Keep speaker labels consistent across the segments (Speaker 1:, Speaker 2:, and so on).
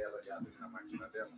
Speaker 1: dela olhada ali na máquina dela.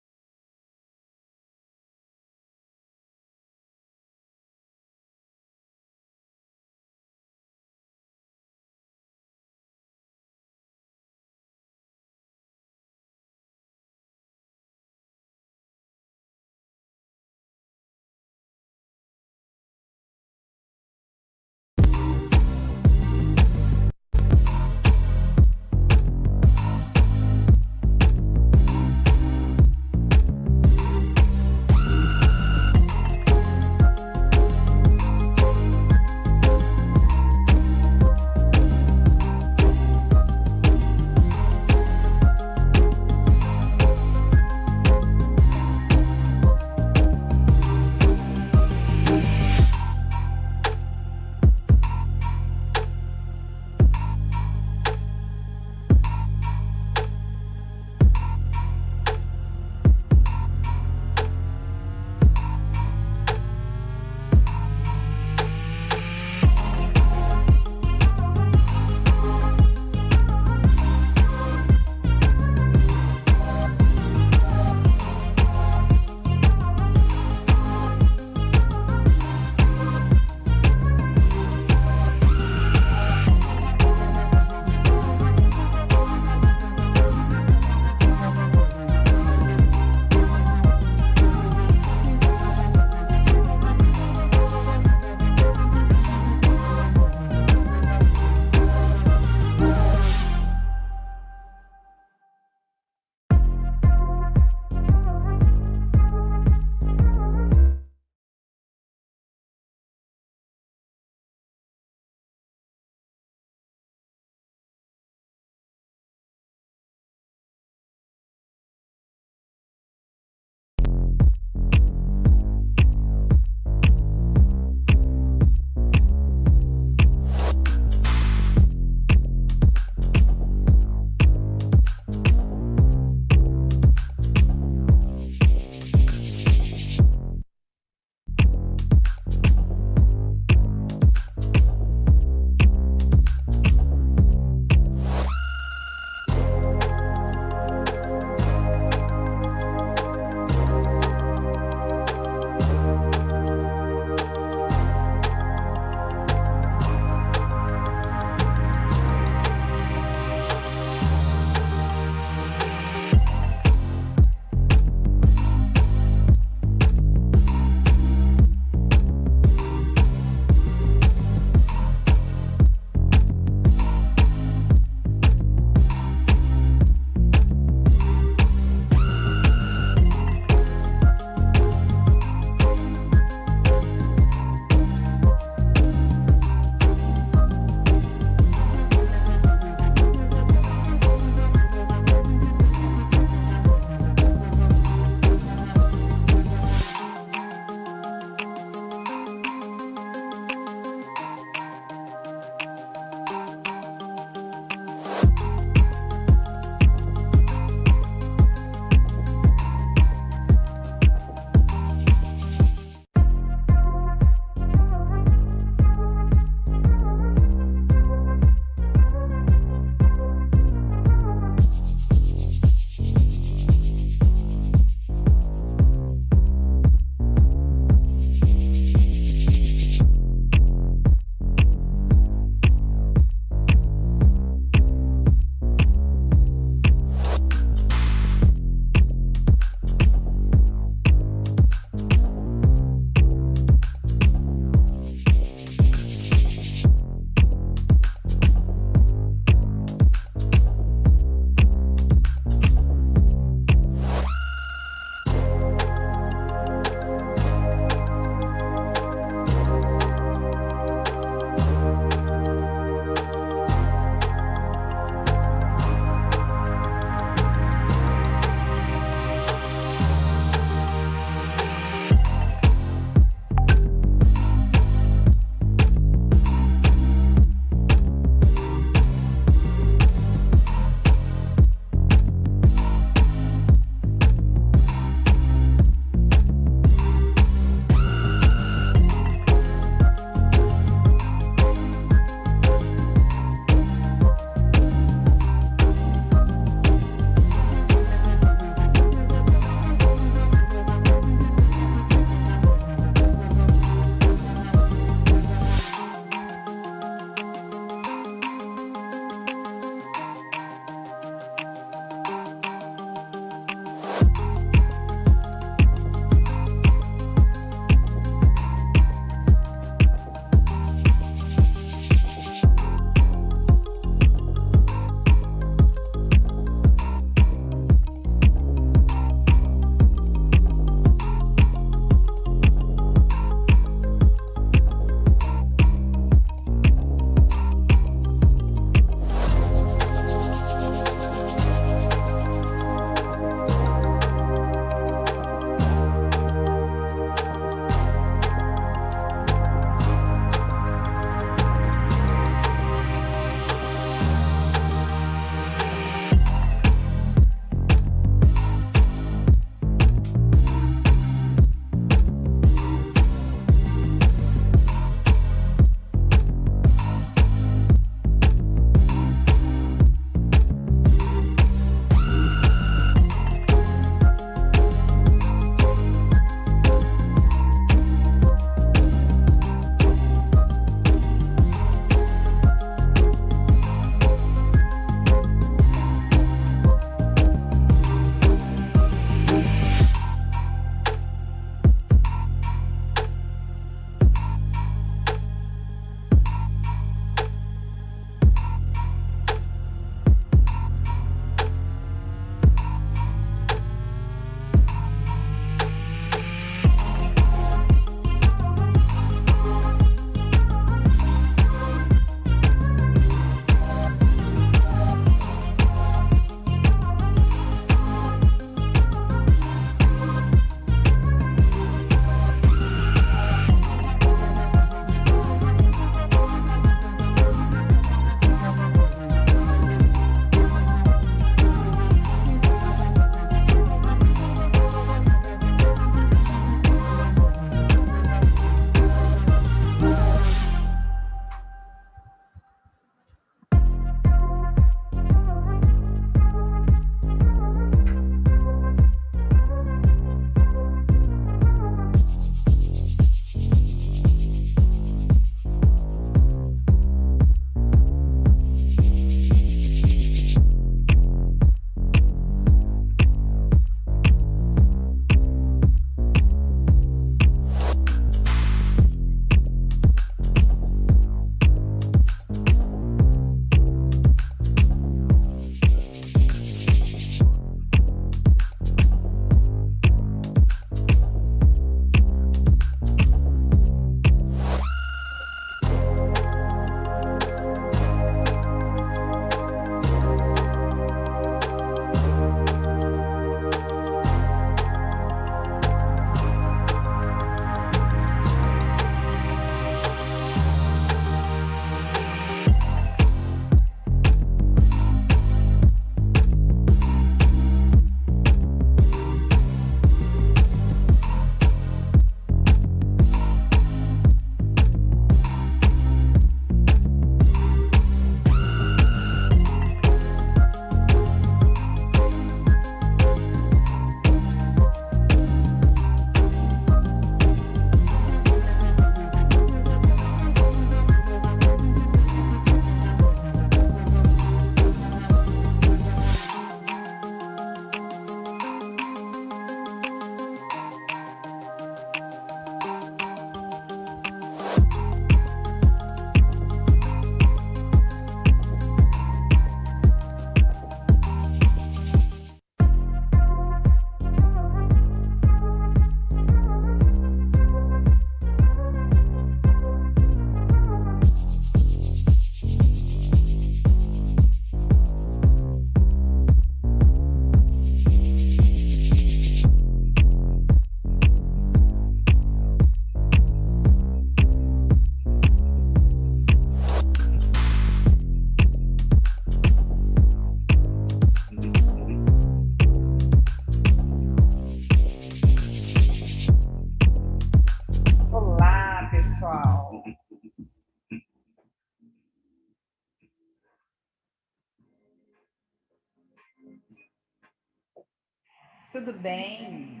Speaker 1: Tudo bem?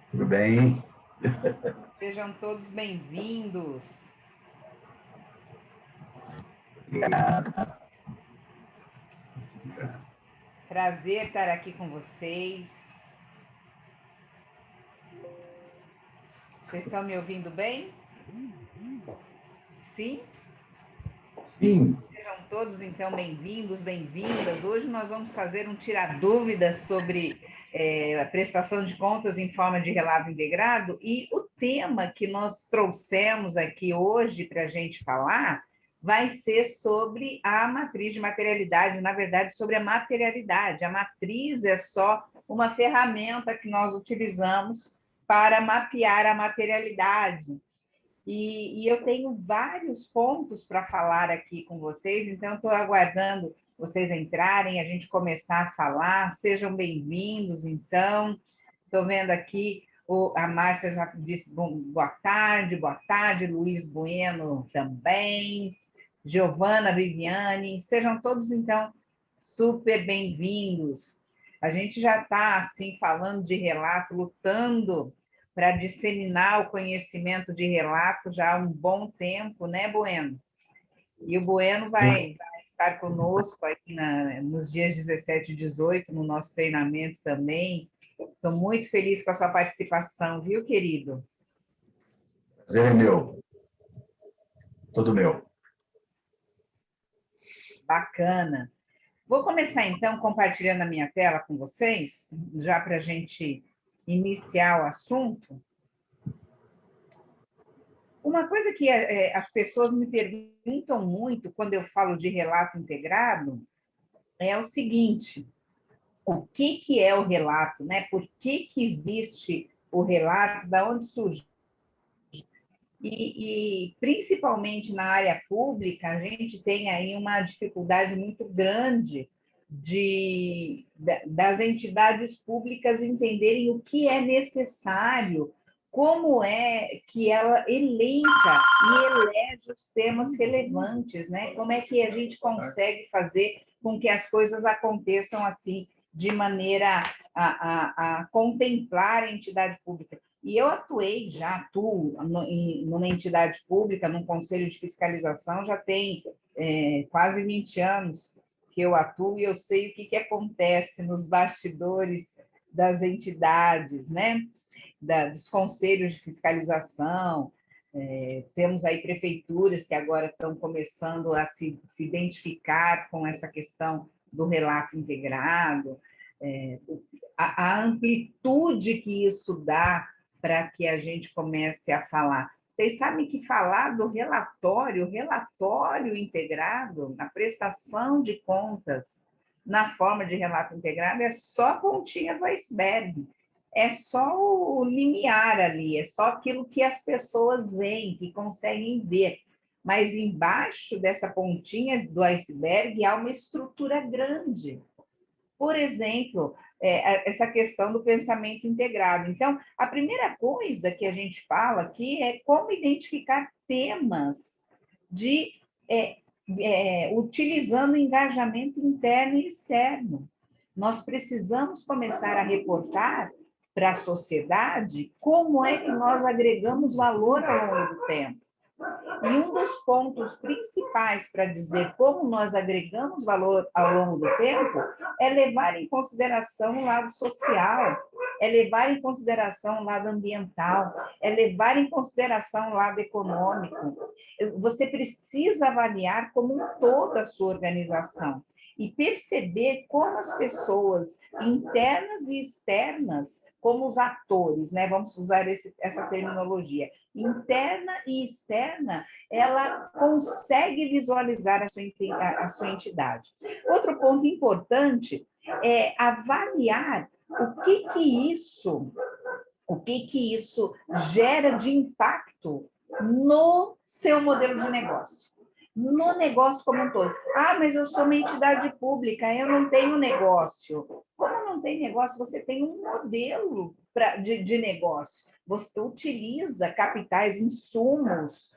Speaker 2: Tudo bem?
Speaker 1: Sejam todos bem-vindos.
Speaker 2: Obrigado.
Speaker 1: Prazer estar aqui com vocês. Vocês estão me ouvindo bem? Sim?
Speaker 2: Sim,
Speaker 1: Sejam todos, então, bem-vindos, bem-vindas. Hoje nós vamos fazer um tirar dúvidas sobre a prestação de contas em forma de relato integrado, e o tema que nós trouxemos aqui hoje para a gente falar vai ser sobre a matriz de materialidade, na verdade, sobre a materialidade. A matriz é só uma ferramenta que nós utilizamos para mapear a materialidade. E eu tenho vários pontos para falar aqui com vocês, então estou aguardando vocês entrarem, a gente começar a falar. Sejam bem-vindos, então. Estou vendo aqui, a Márcia já disse boa tarde, Luiz Bueno também, Giovana, Viviane, sejam todos, então, super bem-vindos. A gente já está, assim, falando de relato, lutando para disseminar o conhecimento de relato já há um bom tempo, né, Bueno? E o Bueno vai estar conosco aqui nos dias 17 e 18, no nosso treinamento também. Estou muito feliz com a sua participação, viu, querido?
Speaker 2: prazer é meu. Todo meu.
Speaker 1: Bacana. Vou começar, então, compartilhando a minha tela com vocês, já para a gente iniciar o assunto. Uma coisa que as pessoas me perguntam muito quando eu falo de relato integrado é o seguinte: o que é o relato, né? Por que existe o relato? Da onde surge? E principalmente na área pública, a gente tem aí uma dificuldade muito grande das entidades públicas entenderem o que é necessário, como é que ela elenca e elege os temas relevantes, né? Como é que a gente consegue fazer com que as coisas aconteçam assim, de maneira a contemplar a entidade pública. E eu atuo numa entidade pública, num conselho de fiscalização, já tem quase 20 anos que eu atuo, e eu sei o que acontece nos bastidores das entidades, né? Dos conselhos de fiscalização. Temos aí prefeituras que agora estão começando a se identificar com essa questão do relato integrado, a amplitude que isso dá para que a gente comece a falar. Vocês sabem que falar do relatório integrado, na prestação de contas, na forma de relato integrado, é só a pontinha do iceberg, é só o limiar ali, é só aquilo que as pessoas veem, que conseguem ver. Mas embaixo dessa pontinha do iceberg há uma estrutura grande. Por exemplo, essa questão do pensamento integrado. Então, a primeira coisa que a gente fala aqui é como identificar temas utilizando engajamento interno e externo. Nós precisamos começar a reportar para a sociedade como é que nós agregamos valor ao longo do tempo. E um dos pontos principais para dizer como nós agregamos valor ao longo do tempo é levar em consideração o lado social, é levar em consideração o lado ambiental, é levar em consideração o lado econômico. Você precisa avaliar como um todo a sua organização e perceber como as pessoas internas e externas, como os atores, né? Vamos usar essa terminologia, interna e externa, ela consegue visualizar a sua entidade. Outro ponto importante é avaliar o que isso gera de impacto no seu modelo de negócio, no negócio como um todo. Ah, mas eu sou uma entidade pública, eu não tenho negócio. Como não tem negócio, você tem um modelo de negócio. Você utiliza capitais, insumos,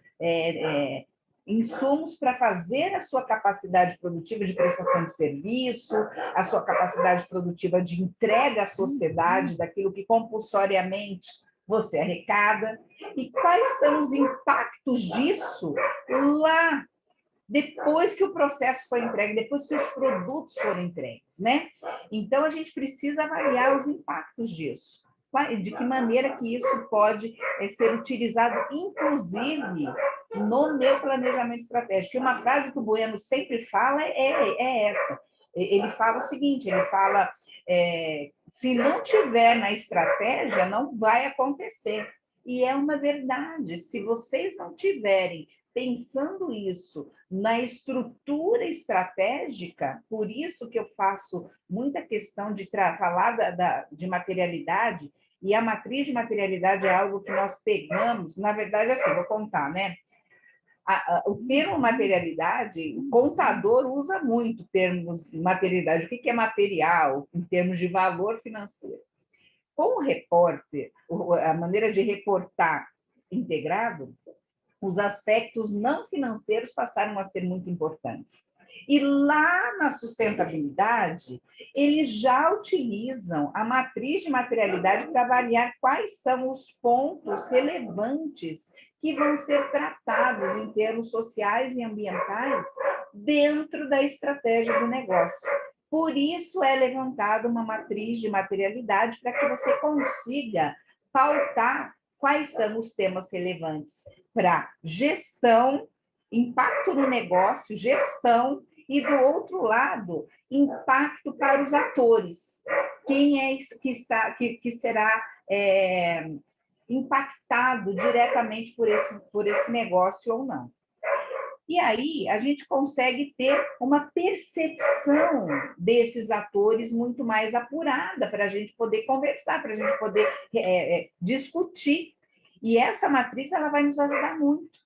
Speaker 1: insumos para fazer a sua capacidade produtiva de prestação de serviço, a sua capacidade produtiva de entrega à sociedade daquilo que compulsoriamente você arrecada, e quais são os impactos disso lá depois que o processo foi entregue, depois que os produtos foram entregues, né? Então, a gente precisa avaliar os impactos disso. De que maneira que isso pode ser utilizado, inclusive, no meu planejamento estratégico. E uma frase que o Bueno sempre fala é essa. Ele fala o seguinte, ele fala, se não tiver na estratégia, não vai acontecer. E é uma verdade, se vocês não tiverem pensando isso na estrutura estratégica, por isso que eu faço muita questão de falar de materialidade, e a matriz de materialidade é algo que nós pegamos, na verdade, assim, vou contar, né? O termo materialidade, o contador usa muito termos de materialidade. O que é material, em termos de valor financeiro? Com o repórter, a maneira de reportar integrado, os aspectos não financeiros passaram a ser muito importantes. E lá na sustentabilidade, eles já utilizam a matriz de materialidade para avaliar quais são os pontos relevantes que vão ser tratados em termos sociais e ambientais dentro da estratégia do negócio. Por isso é levantada uma matriz de materialidade para que você consiga pautar quais são os temas relevantes para gestão, impacto no negócio, gestão, e do outro lado, impacto para os atores. Quem é que será impactado diretamente por esse negócio ou não? E aí a gente consegue ter uma percepção desses atores muito mais apurada para a gente poder conversar, para a gente poder discutir. E essa matriz ela vai nos ajudar muito.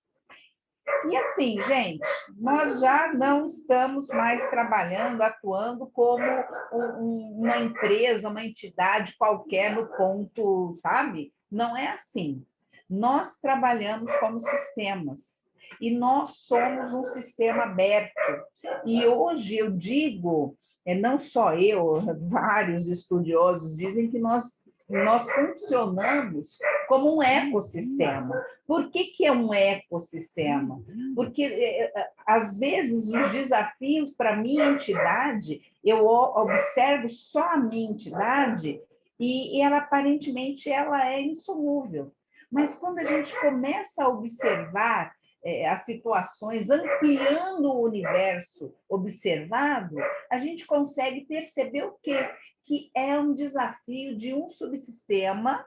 Speaker 1: E assim, gente, nós já não estamos mais trabalhando, atuando como uma empresa, uma entidade qualquer no ponto, sabe? Não é assim. Nós trabalhamos como sistemas. E nós somos um sistema aberto. E hoje eu digo, não só eu, vários estudiosos dizem que nós funcionamos como um ecossistema. Por que é um ecossistema? Porque, às vezes, os desafios para a minha entidade, eu observo só a minha entidade e ela, aparentemente, ela é insolúvel. Mas quando a gente começa a observar as situações, ampliando o universo observado, a gente consegue perceber o quê? Que é um desafio de um subsistema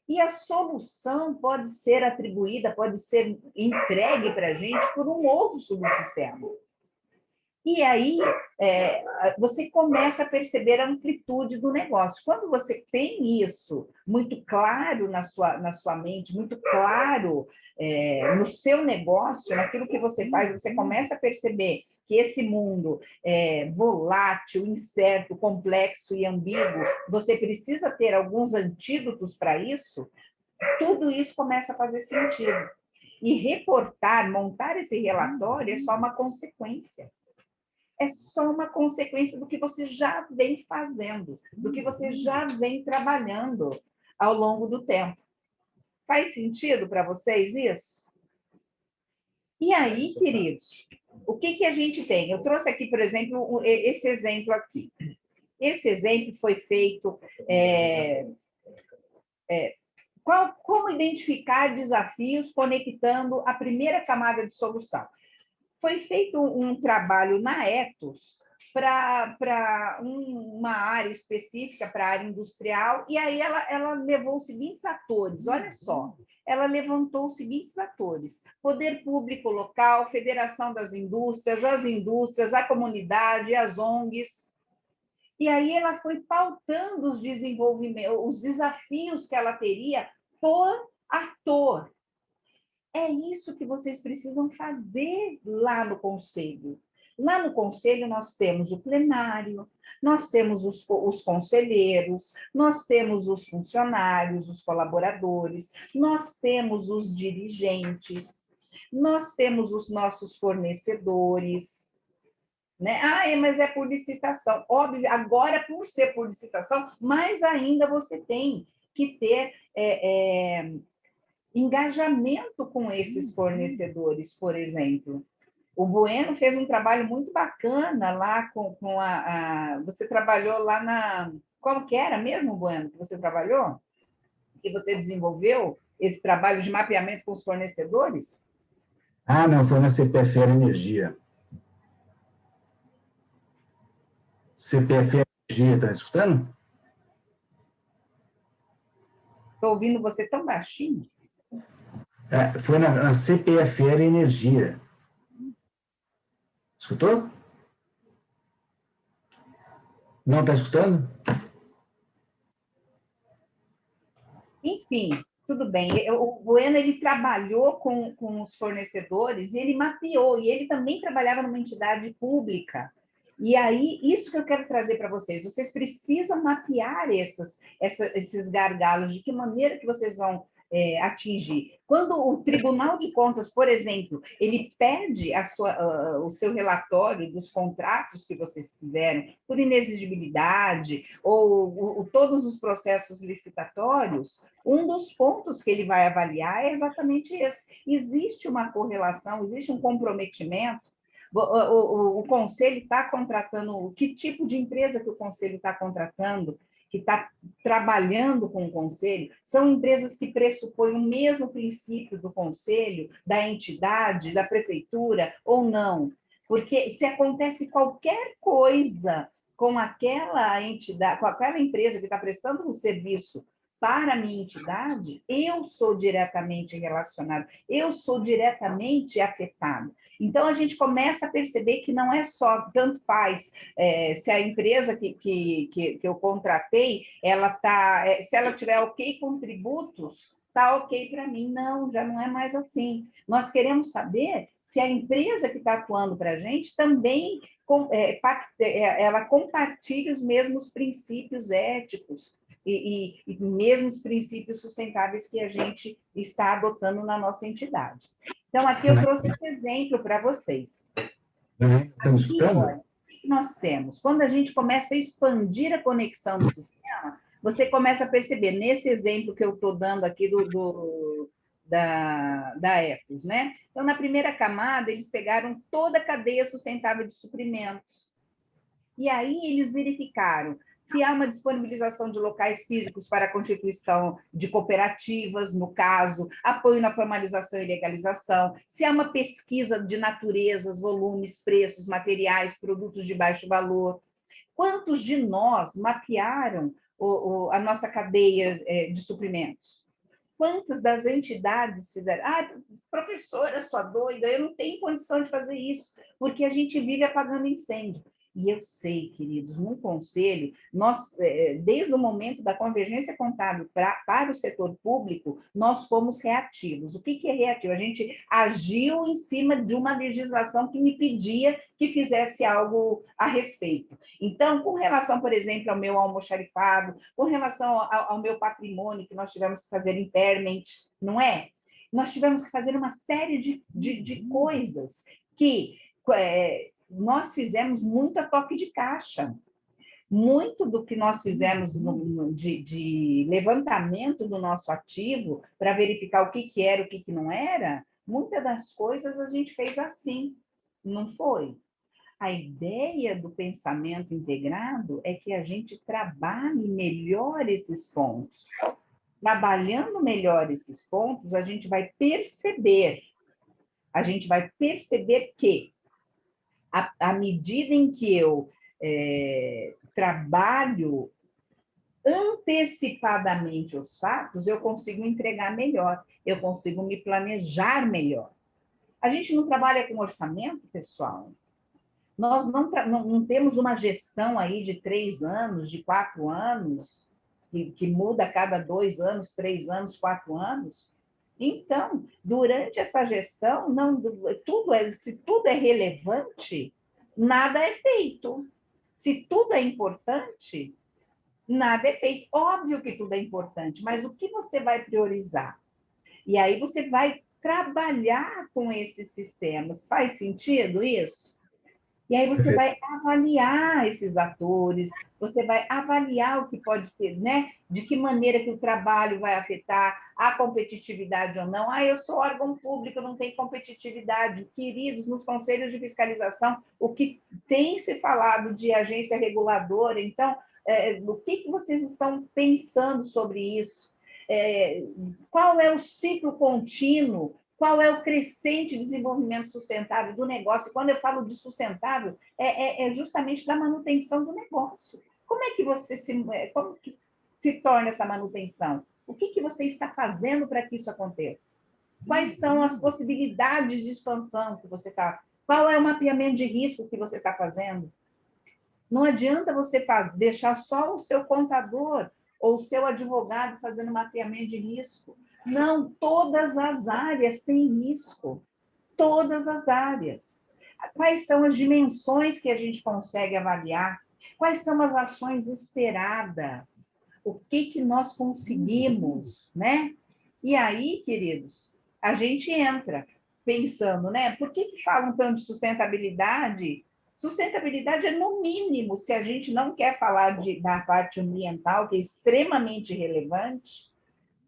Speaker 1: e a solução pode ser atribuída, pode ser entregue para a gente por um outro subsistema. E aí você começa a perceber a amplitude do negócio. Quando você tem isso muito claro na sua mente, muito claro no seu negócio, naquilo que você faz, você começa a perceber que esse mundo volátil, incerto, complexo e ambíguo, você precisa ter alguns antídotos para isso, tudo isso começa a fazer sentido. E reportar, montar esse relatório é só uma consequência. É só uma consequência do que você já vem fazendo, do que você já vem trabalhando ao longo do tempo. Faz sentido para vocês isso? E aí, queridos, o que a gente tem? Eu trouxe aqui, por exemplo, esse exemplo aqui. Esse exemplo foi feito... como identificar desafios conectando a primeira camada de solução? Foi feito um trabalho na Ethos para uma área específica, para a área industrial, e aí ela levou os seguintes atores, olha só, ela levantou os seguintes atores: poder público local, Federação das Indústrias, as indústrias, a comunidade, as ONGs. E aí ela foi pautando os desafios que ela teria por ator. É isso que vocês precisam fazer lá no conselho. Lá no conselho nós temos o plenário, nós temos os conselheiros, nós temos os funcionários, os colaboradores, nós temos os dirigentes, nós temos os nossos fornecedores, né? Mas é por licitação. Óbvio, agora, por ser por licitação, mais ainda você tem que ter engajamento com esses fornecedores, por exemplo. O Bueno fez um trabalho muito bacana lá com Você trabalhou lá na... Como que era mesmo, Bueno, que você trabalhou? Que você desenvolveu esse trabalho de mapeamento com os fornecedores?
Speaker 2: Não, foi na CPFL Energia. CPFL Energia, está escutando?
Speaker 1: Estou ouvindo você tão baixinho.
Speaker 2: Foi na CPFL Energia. Escutou? Não está escutando?
Speaker 1: Enfim, tudo bem. O Bueno, ele trabalhou com os fornecedores e ele mapeou, e ele também trabalhava numa entidade pública. E aí, isso que eu quero trazer para vocês. Vocês precisam mapear esses gargalos, de que maneira que vocês vão atingir. Quando o Tribunal de Contas, por exemplo, ele pede o seu relatório dos contratos que vocês fizeram por inexigibilidade ou todos os processos licitatórios, um dos pontos que ele vai avaliar é exatamente esse. Existe uma correlação, existe um comprometimento. O conselho está contratando, que tipo de empresa que o conselho está contratando, que está trabalhando com o conselho, são empresas que pressupõem o mesmo princípio do conselho, da entidade, da prefeitura, ou não? Porque se acontece qualquer coisa com aquela entidade, com aquela empresa que está prestando um serviço para a minha entidade, eu sou diretamente relacionado, eu sou diretamente afetado. Então, a gente começa a perceber que não é só, tanto faz, se a empresa que eu contratei, se ela tiver ok com tributos, está ok para mim. Não, já não é mais assim. Nós queremos saber se a empresa que está atuando para a gente também ela compartilha os mesmos princípios éticos e mesmos princípios sustentáveis que a gente está adotando na nossa entidade. Então, aqui eu trouxe esse exemplo para vocês.
Speaker 2: Estamos escutando?
Speaker 1: Olha, o que nós temos? Quando a gente começa a expandir a conexão do sistema, você começa a perceber, nesse exemplo que eu estou dando aqui da Ecos, né? Então, na primeira camada, eles pegaram toda a cadeia sustentável de suprimentos. E aí eles verificaram se há uma disponibilização de locais físicos para a constituição de cooperativas, no caso, apoio na formalização e legalização, se há uma pesquisa de naturezas, volumes, preços, materiais, produtos de baixo valor. Quantos de nós mapearam a nossa cadeia de suprimentos? Quantas das entidades fizeram? Professora, sua doida, eu não tenho condição de fazer isso, porque a gente vive apagando incêndio. E eu sei, queridos, no conselho, nós, desde o momento da convergência contábil para o setor público, nós fomos reativos. O que é reativo? A gente agiu em cima de uma legislação que me pedia que fizesse algo a respeito. Então, com relação, por exemplo, ao meu almoxarifado, com relação ao meu patrimônio, que nós tivemos que fazer impairment, não é? Nós tivemos que fazer uma série de coisas que... nós fizemos muito a toque de caixa. Muito do que nós fizemos de levantamento do nosso ativo para verificar o que era, o que não era, muitas das coisas a gente fez assim, não foi? A ideia do pensamento integrado é que a gente trabalhe melhor esses pontos. Trabalhando melhor esses pontos, a gente vai perceber que à medida em que eu trabalho antecipadamente os fatos, eu consigo entregar melhor, eu consigo me planejar melhor. A gente não trabalha com orçamento, pessoal. Nós não temos uma gestão aí de 3 anos, de 4 anos, que muda a cada 2 anos, 3 anos, 4 anos. Então, durante essa gestão, se tudo é relevante, nada é feito. Se tudo é importante, nada é feito. Óbvio que tudo é importante, mas o que você vai priorizar? E aí você vai trabalhar com esses sistemas. Faz sentido isso? E aí você vai avaliar esses atores, você vai avaliar o que pode ser, né? De que maneira que o trabalho vai afetar a competitividade ou não. Ah, eu sou órgão público, não tem competitividade. Queridos, nos conselhos de fiscalização, o que tem se falado de agência reguladora, então, o que vocês estão pensando sobre isso? Qual é o ciclo contínuo? Qual é o crescente desenvolvimento sustentável do negócio? E quando eu falo de sustentável, é justamente da manutenção do negócio. Como que se torna essa manutenção? O que você está fazendo para que isso aconteça? Quais são as possibilidades de expansão que você está? Qual é o mapeamento de risco que você está fazendo? Não adianta você deixar só o seu contador ou o seu advogado fazendo mapeamento de risco. Não, todas as áreas têm risco. Todas as áreas. Quais são as dimensões que a gente consegue avaliar? Quais são as ações esperadas? O que nós conseguimos, né? E aí, queridos, a gente entra pensando, né? Por que falam tanto de sustentabilidade? Sustentabilidade é no mínimo, se a gente não quer falar da parte ambiental, que é extremamente relevante,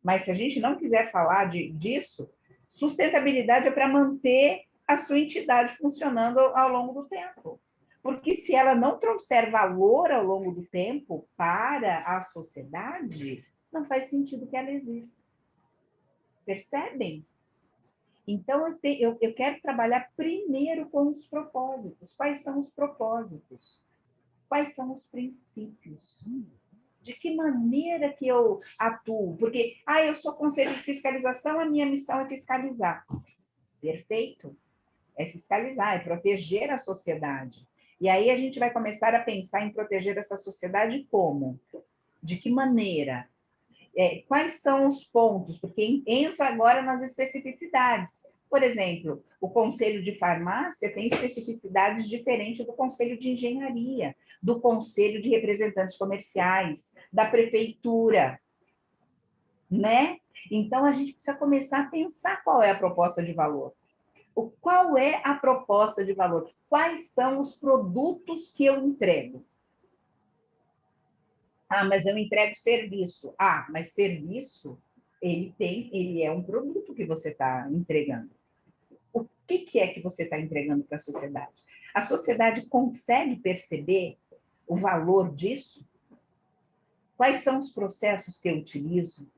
Speaker 1: mas se a gente não quiser falar disso, sustentabilidade é para manter a sua entidade funcionando ao longo do tempo. Porque se ela não trouxer valor ao longo do tempo para a sociedade, não faz sentido que ela exista. Percebem? Então, eu quero trabalhar primeiro com os propósitos. Quais são os propósitos? Quais são os princípios? De que maneira que eu atuo? Porque, eu sou conselho de fiscalização, a minha missão é fiscalizar. Perfeito. É fiscalizar, é proteger a sociedade. E aí a gente vai começar a pensar em proteger essa sociedade como? De que maneira? Quais são os pontos? Porque entra agora nas especificidades. Por exemplo, o Conselho de Farmácia tem especificidades diferentes do Conselho de Engenharia, do Conselho de Representantes Comerciais, da Prefeitura, né? Então, a gente precisa começar a pensar qual é a proposta de valor. Qual é a proposta de valor? Quais são os produtos que eu entrego? Mas eu entrego serviço. Mas serviço, ele é um produto que você está entregando. O que é que você está entregando para a sociedade? A sociedade consegue perceber o valor disso? Quais são os processos que eu utilizo?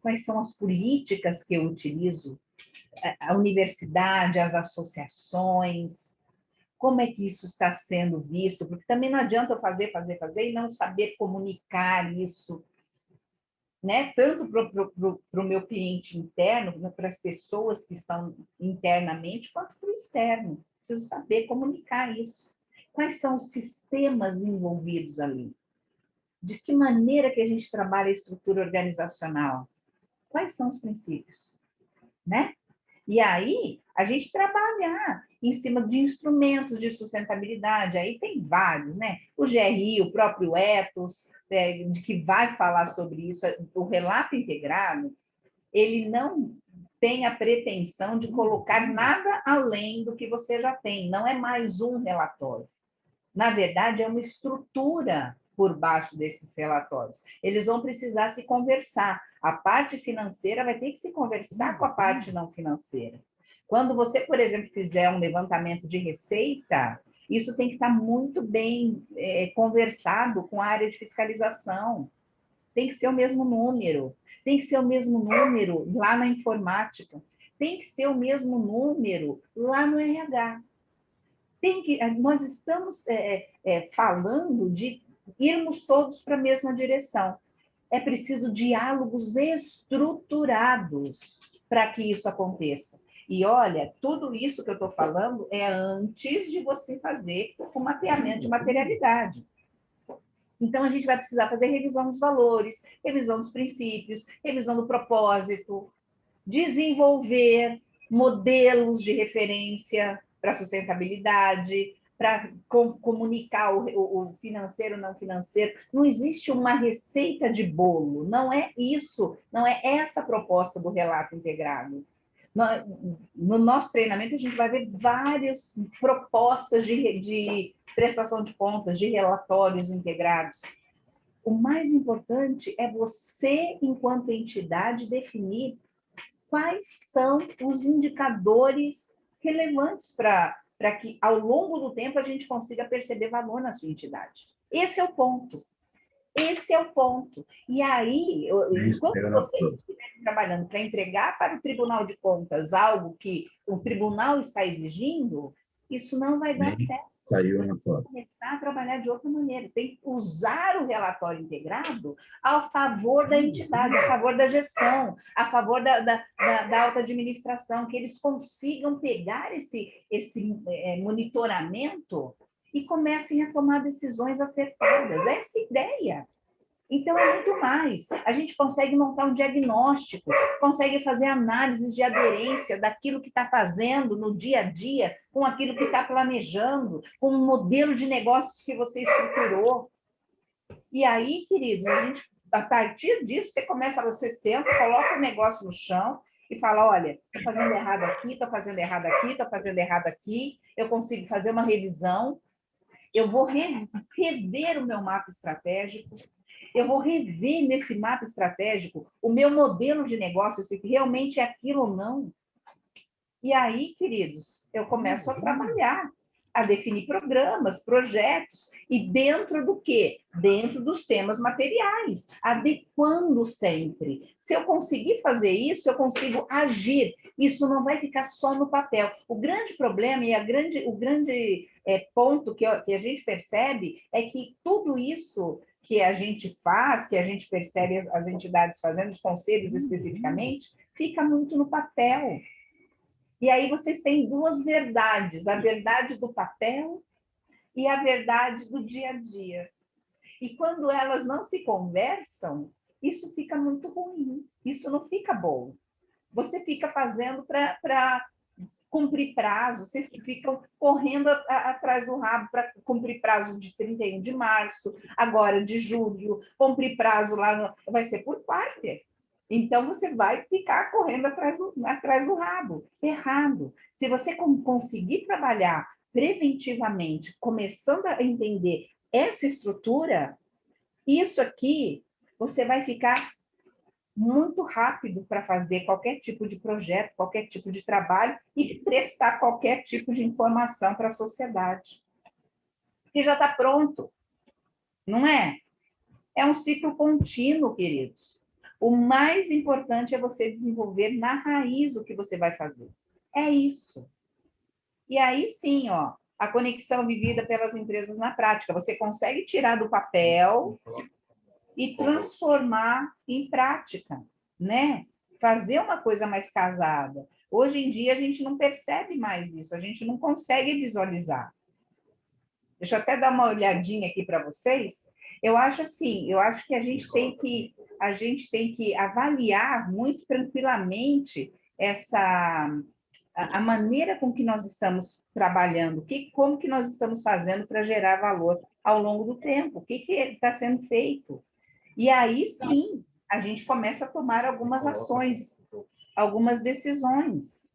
Speaker 1: Quais são as políticas que eu utilizo? A universidade, as associações, como é que isso está sendo visto? Porque também não adianta eu fazer e não saber comunicar isso, né? Tanto para o meu cliente interno, para as pessoas que estão internamente, quanto para o externo. Preciso saber comunicar isso. Quais são os sistemas envolvidos ali? De que maneira que a gente trabalha a estrutura organizacional? Quais são os princípios? Né? E aí, a gente trabalhar em cima de instrumentos de sustentabilidade, aí tem vários, né? O GRI, o próprio Ethos, de que vai falar sobre isso, o relato integrado, ele não tem a pretensão de colocar nada além do que você já tem, não é mais um relatório. Na verdade, é uma estrutura por baixo desses relatórios. Eles vão precisar se conversar. A parte financeira vai ter que se conversar com a parte não financeira. Quando você, por exemplo, fizer um levantamento de receita, isso tem que estar muito bem conversado com a área de fiscalização. Tem que ser o mesmo número. Tem que ser o mesmo número lá na informática. Tem que ser o mesmo número lá no RH. Nós estamos falando de irmos todos para a mesma direção. É preciso diálogos estruturados para que isso aconteça. E olha, tudo isso que eu estou falando é antes de você fazer o mapeamento de materialidade. Então, a gente vai precisar fazer revisão dos valores, revisão dos princípios, revisão do propósito, desenvolver modelos de referência para sustentabilidade, para comunicar o financeiro, não financeiro. Não existe uma receita de bolo, não é isso, não é essa a proposta do relato integrado. No nosso treinamento, a gente vai ver várias propostas de prestação de contas, de relatórios integrados. O mais importante é você, enquanto entidade, definir quais são os indicadores relevantes para que, ao longo do tempo, a gente consiga perceber valor na sua entidade. Esse é o ponto. Esse é o ponto. E aí, enquanto vocês estiverem trabalhando para entregar para o Tribunal de Contas algo que o tribunal está exigindo, isso não vai dar certo.
Speaker 2: Saiu na foto.
Speaker 1: Começar a trabalhar de outra maneira. Tem que usar o relatório integrado a favor da entidade, a favor da gestão, a favor da alta administração, que eles consigam pegar esse monitoramento e comecem a tomar decisões acertadas. Essa é a ideia. Então, é muito mais. A gente consegue montar um diagnóstico, consegue fazer análises de aderência daquilo que está fazendo no dia a dia, com aquilo que está planejando, com o modelo de negócios que você estruturou. E aí, queridos, a partir disso, você senta, coloca o negócio no chão e fala, olha, estou fazendo errado aqui, estou fazendo errado aqui, estou fazendo errado aqui, eu consigo fazer uma revisão, eu vou rever o meu mapa estratégico, eu vou rever nesse mapa estratégico o meu modelo de negócio, se realmente é aquilo ou não. E aí, queridos, eu começo a trabalhar, a definir programas, projetos, e dentro do quê? Dentro dos temas materiais, adequando sempre. Se eu conseguir fazer isso, eu consigo agir. Isso não vai ficar só no papel. O grande problema e o grande ponto que a gente percebe é que tudo isso que a gente faz, que a gente percebe as entidades fazendo, os conselhos especificamente, fica muito no papel. E aí vocês têm duas verdades, a verdade do papel e a verdade do dia a dia. E quando elas não se conversam, isso fica muito ruim, isso não fica bom. Você fica fazendo para cumprir prazo, vocês ficam correndo atrás do rabo para cumprir prazo de 31 de março, agora de julho, cumprir prazo lá, vai ser por quarter. Então, você vai ficar correndo atrás do rabo. Errado. Se você conseguir trabalhar preventivamente, começando a entender essa estrutura, isso aqui, você vai ficar muito rápido para fazer qualquer tipo de projeto, qualquer tipo de trabalho e prestar qualquer tipo de informação para a sociedade. Porque já está pronto, não é? É um ciclo contínuo, queridos. O mais importante é você desenvolver na raiz o que você vai fazer. É isso. E aí sim, ó, a conexão vivida pelas empresas na prática. Você consegue tirar do papel e transformar em prática, né? Fazer uma coisa mais casada. Hoje em dia, a gente não percebe mais isso, a gente não consegue visualizar. Deixa eu até dar uma olhadinha aqui para vocês. Eu acho assim, eu acho que a gente tem que avaliar muito tranquilamente a maneira com que nós estamos trabalhando, como que nós estamos fazendo para gerar valor ao longo do tempo, o que está sendo feito. E aí, sim, a gente começa a tomar algumas ações, algumas decisões.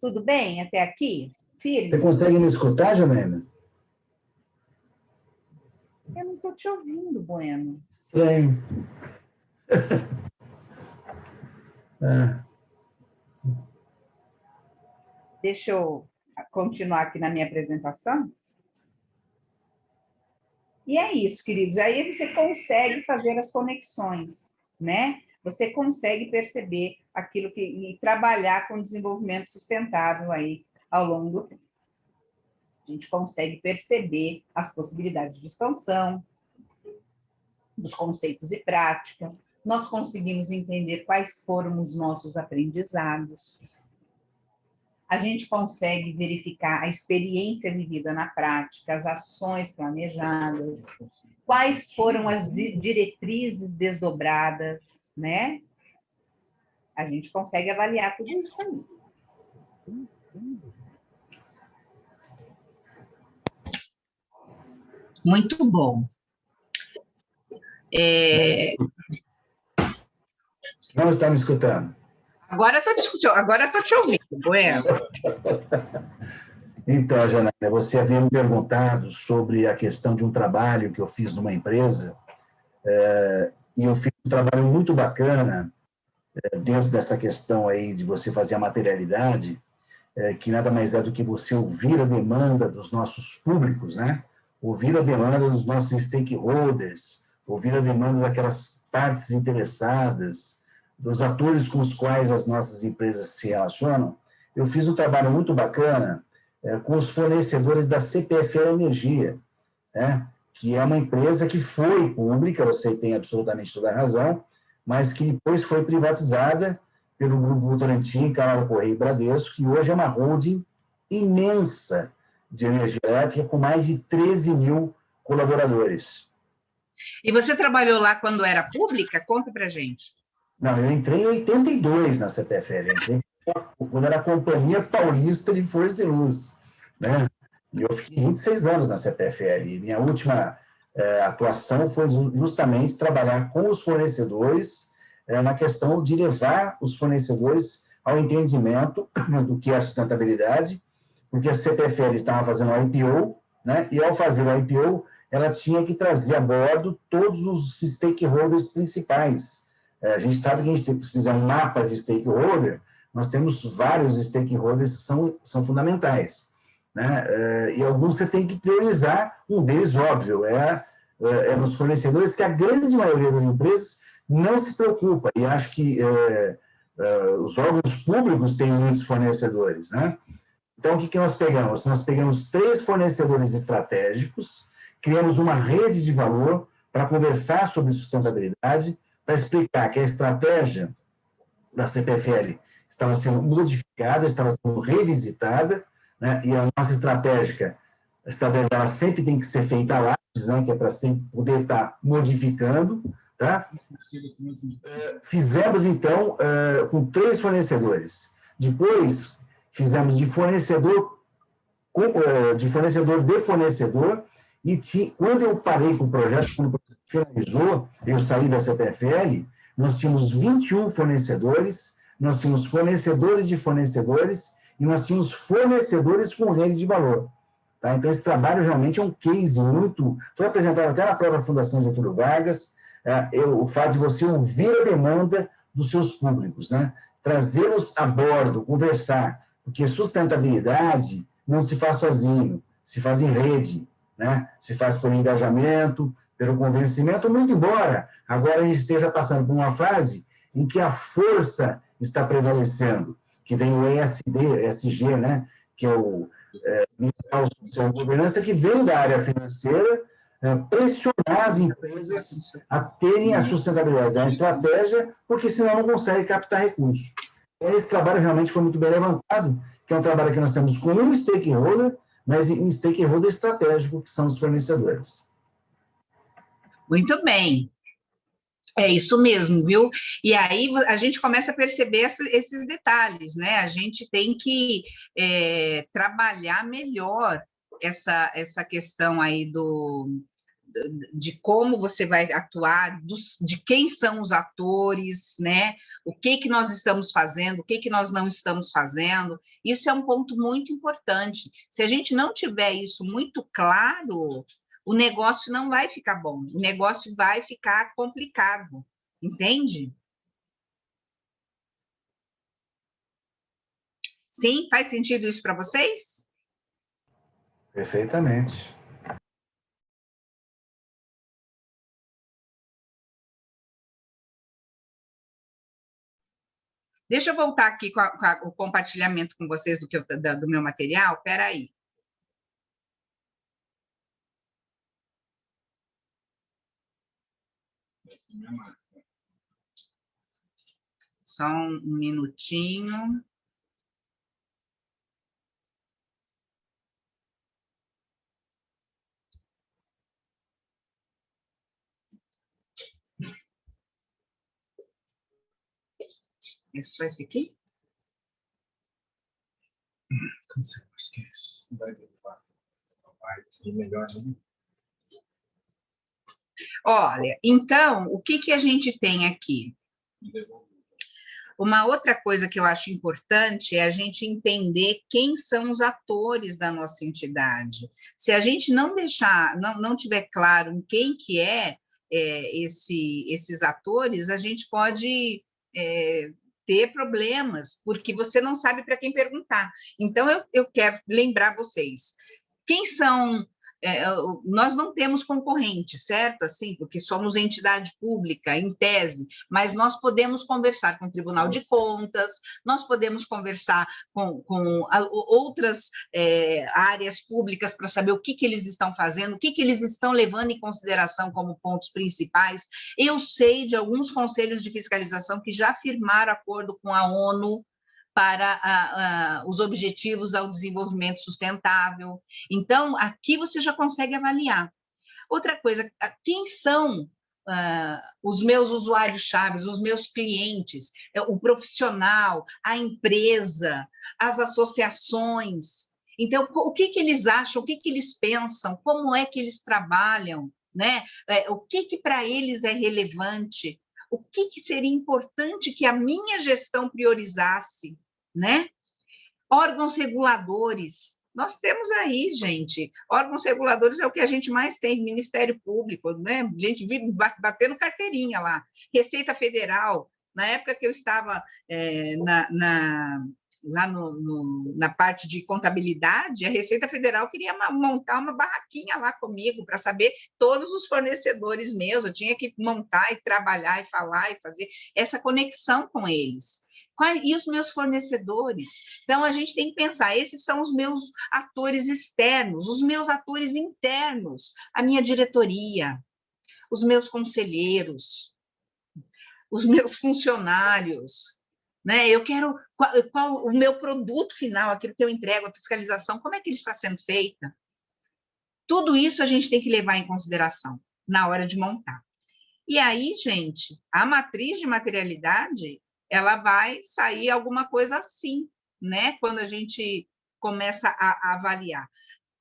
Speaker 1: Tudo bem até aqui? Firme?
Speaker 2: Você consegue me escutar, Janaína?
Speaker 1: Eu não estou te ouvindo, Bueno.
Speaker 2: Estranho.
Speaker 1: Deixa eu continuar aqui na minha apresentação. E é isso, queridos. Aí você consegue fazer as conexões, né? Você consegue perceber aquilo e trabalhar com desenvolvimento sustentável aí ao longo do tempo. A gente consegue perceber as possibilidades de expansão dos conceitos e prática. Nós conseguimos entender quais foram os nossos aprendizados. A gente consegue verificar a experiência vivida na prática, as ações planejadas, quais foram as diretrizes desdobradas, né? A gente consegue avaliar tudo isso aí. Muito bom.
Speaker 2: Não está me escutando?
Speaker 1: Agora estou te ouvindo, Bueno.
Speaker 2: Então, Janaína, você havia me perguntado sobre a questão de um trabalho que eu fiz numa empresa, e eu fiz um trabalho muito bacana dentro dessa questão aí de você fazer a materialidade, que nada mais é do que você ouvir a demanda dos nossos públicos, né? Ouvir a demanda dos nossos stakeholders, ouvir a demanda daquelas partes interessadas, dos atores com os quais as nossas empresas se relacionam. Eu fiz um trabalho muito bacana com os fornecedores da CPFL Energia, né? Que é uma empresa que foi pública, você tem absolutamente toda a razão, mas que depois foi privatizada pelo Grupo Votorantim, Canal Correio e Bradesco, que hoje é uma holding imensa de energia elétrica, com mais de 13 mil colaboradores.
Speaker 1: E você trabalhou lá quando era pública? Conta para gente.
Speaker 2: Não, eu entrei em 82 na CPFL, entrei quando era a Companhia Paulista de Força e Luz, né? E eu fiquei 26 anos na CPFL. E minha última atuação foi justamente trabalhar com os fornecedores na questão de levar os fornecedores ao entendimento do que é a sustentabilidade, porque a CPFL estava fazendo o IPO, né? E ao fazer o IPO, ela tinha que trazer a bordo todos os stakeholders principais. A gente sabe que a gente tem que fazer um mapa de stakeholder, nós temos vários stakeholders que são fundamentais, né? E alguns você tem que priorizar, um deles, óbvio, é nos fornecedores, que a grande maioria das empresas não se preocupa, e acho que os órgãos públicos têm muitos fornecedores, né? Então, o que nós pegamos? Nós pegamos 3 fornecedores estratégicos, criamos uma rede de valor para conversar sobre sustentabilidade, para explicar que a estratégia da CPFL estava sendo modificada, estava sendo revisitada, né? E a nossa estratégia ela sempre tem que ser feita a lápis, né? Que é para sempre poder estar modificando, tá? Fizemos, então, com 3 fornecedores. Depois, fizemos de fornecedor de fornecedor, e quando eu parei com o projeto, quando o projeto finalizou, eu saí da CPFL, nós tínhamos 21 fornecedores, nós tínhamos fornecedores de fornecedores, e nós tínhamos fornecedores com rede de valor. Tá? Então, esse trabalho realmente é um case muito... Foi apresentado até na própria Fundação Getúlio Vargas, o fato de você ouvir a demanda dos seus públicos, né? Trazê-los a bordo, conversar, porque sustentabilidade não se faz sozinho, se faz em rede, né? Se faz por engajamento, pelo convencimento, muito embora agora a gente esteja passando por uma fase em que a força está prevalecendo, que vem o ESG, né? Que é o Social Governança, que vem da área financeira, pressionar as empresas a terem a sustentabilidade da estratégia, porque senão não consegue captar recursos. Esse trabalho realmente foi muito bem levantado, que é um trabalho que nós temos com um stakeholder, mas um stakeholder estratégico, que são os fornecedores.
Speaker 1: Muito bem. É isso mesmo, viu? E aí a gente começa a perceber esses detalhes, né? A gente tem que trabalhar melhor essa questão aí de como você vai atuar, de quem são os atores, né? O que nós estamos fazendo, o que nós não estamos fazendo. Isso é um ponto muito importante. Se a gente não tiver isso muito claro, o negócio não vai ficar bom, o negócio vai ficar complicado, entende? Sim? Faz sentido isso para vocês?
Speaker 2: Perfeitamente.
Speaker 1: Deixa eu voltar aqui com o compartilhamento com vocês do meu material. Espera aí. Só um minutinho. É só esse aqui? Olha, então, o que a gente tem aqui? Uma outra coisa que eu acho importante é a gente entender quem são os atores da nossa entidade. Se a gente não deixar, não tiver claro em quem que esses atores, a gente pode ter problemas, porque você não sabe para quem perguntar. Então, eu quero lembrar vocês, quem são... nós não temos concorrente, certo? Assim, porque somos entidade pública, em tese, mas nós podemos conversar com o Tribunal de Contas, nós podemos conversar com outras áreas públicas para saber o que eles estão fazendo, o que eles estão levando em consideração como pontos principais. Eu sei de alguns conselhos de fiscalização que já firmaram acordo com a ONU para os objetivos ao desenvolvimento sustentável. Então, aqui você já consegue avaliar. Outra coisa, quem são os meus usuários-chave, os meus clientes, o profissional, a empresa, as associações. Então, o que eles acham, o que eles pensam, como é que eles trabalham, né? O que para eles é relevante, o que seria importante que a minha gestão priorizasse, né? Órgãos reguladores. Nós temos aí, gente, órgãos reguladores é o que a gente mais tem, Ministério Público, né? A gente vive batendo carteirinha lá. Receita Federal, na época que eu estava lá na parte de contabilidade, a Receita Federal queria montar uma barraquinha lá comigo para saber todos os fornecedores meus, eu tinha que montar e trabalhar e falar e fazer essa conexão com eles. E os meus fornecedores? Então, a gente tem que pensar, esses são os meus atores externos, os meus atores internos, a minha diretoria, os meus conselheiros, os meus funcionários, né? Eu quero qual o meu produto final, aquilo que eu entrego, a fiscalização, como é que ele está sendo feita? Tudo isso a gente tem que levar em consideração na hora de montar. E aí, gente, a matriz de materialidade, ela vai sair alguma coisa assim, né? Quando a gente começa a avaliar.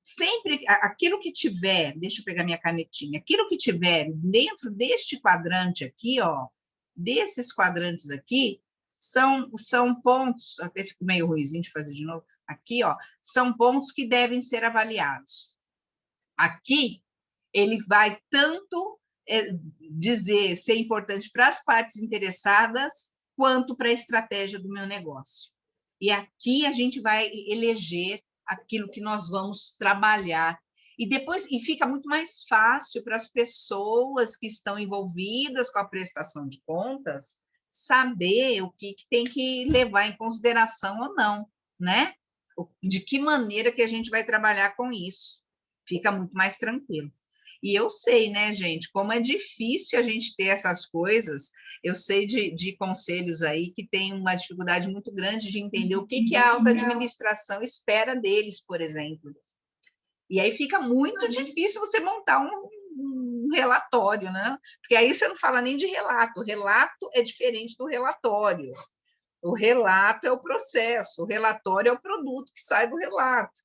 Speaker 1: Sempre aquilo que tiver, deixa eu pegar minha canetinha, aquilo que tiver dentro deste quadrante aqui, ó, desses quadrantes aqui, são pontos, até fico meio ruizinho de fazer de novo, aqui, ó, são pontos que devem ser avaliados. Aqui, ele vai tanto dizer ser importante para as partes interessadas, quanto para a estratégia do meu negócio. E aqui a gente vai eleger aquilo que nós vamos trabalhar. E depois fica muito mais fácil para as pessoas que estão envolvidas com a prestação de contas saber o que tem que levar em consideração ou não, né? De que maneira que a gente vai trabalhar com isso. Fica muito mais tranquilo. E eu sei, né, gente, como é difícil a gente ter essas coisas. Eu sei de conselhos aí que têm uma dificuldade muito grande de entender o que a alta administração espera deles, por exemplo. E aí fica muito difícil você montar um relatório, né? Porque aí você não fala nem de relato. O relato é diferente do relatório. O relato é o processo, o relatório é o produto que sai do relato.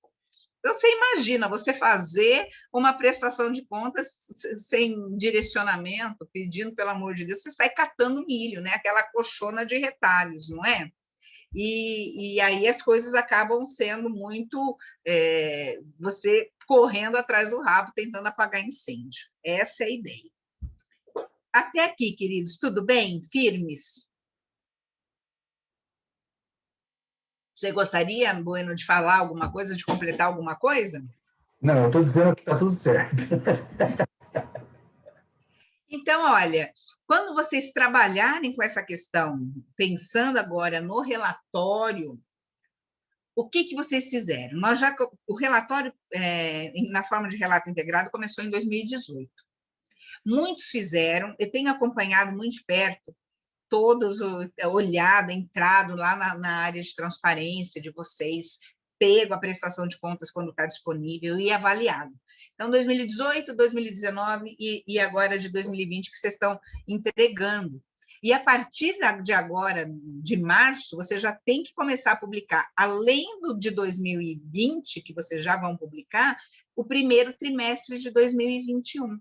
Speaker 1: Então, você imagina você fazer uma prestação de contas sem direcionamento, pedindo, pelo amor de Deus, você sai catando milho, né? Aquela coxona de retalhos, não é? E aí as coisas acabam sendo muito... você correndo atrás do rabo, tentando apagar incêndio. Essa é a ideia. Até aqui, queridos, tudo bem? Firmes? Você gostaria, Bueno, de falar alguma coisa, de completar alguma coisa?
Speaker 2: Não, eu estou dizendo que está tudo certo.
Speaker 1: Então, olha, quando vocês trabalharem com essa questão, pensando agora no relatório, o que vocês fizeram? O relatório, na forma de relato integrado, começou em 2018. Muitos fizeram, eu tenho acompanhado muito de perto, todos olhado, entrado lá na área de transparência de vocês, pego a prestação de contas quando está disponível e avaliado. Então, 2018, 2019 e agora de 2020 que vocês estão entregando. E a partir de agora, de março, você já tem que começar a publicar, além do de 2020, que vocês já vão publicar, o primeiro trimestre de 2021.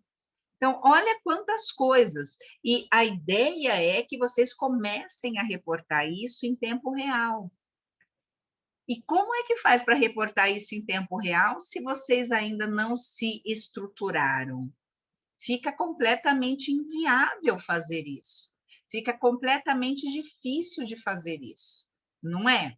Speaker 1: Então, olha quantas coisas. E a ideia é que vocês comecem a reportar isso em tempo real. E como é que faz para reportar isso em tempo real se vocês ainda não se estruturaram? Fica completamente inviável fazer isso. Fica completamente difícil de fazer isso, não é?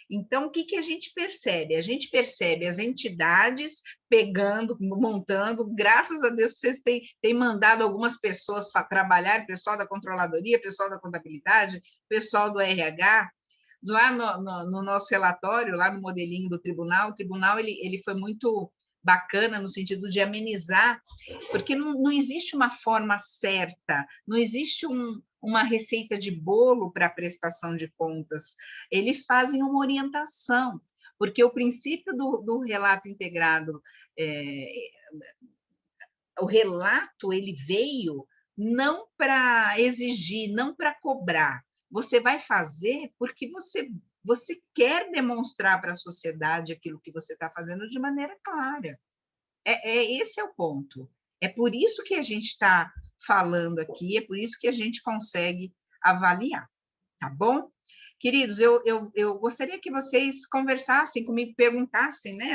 Speaker 1: Então, o que, que a gente percebe? A gente percebe as entidades pegando, montando, graças a Deus vocês têm mandado algumas pessoas para trabalhar, pessoal da controladoria, pessoal da contabilidade, pessoal do RH, lá no nosso relatório, lá no modelinho do tribunal, o tribunal ele foi muito bacana no sentido de amenizar, porque não existe uma forma certa, não existe uma receita de bolo para a prestação de contas. Eles fazem uma orientação, porque o princípio do relato integrado, o relato ele veio não para exigir, não para cobrar. Você vai fazer porque você quer demonstrar para a sociedade aquilo que você está fazendo de maneira clara. Esse é o ponto. É por isso que a gente está falando aqui, é por isso que a gente consegue avaliar, tá bom? Queridos, eu gostaria que vocês conversassem comigo, perguntassem, né,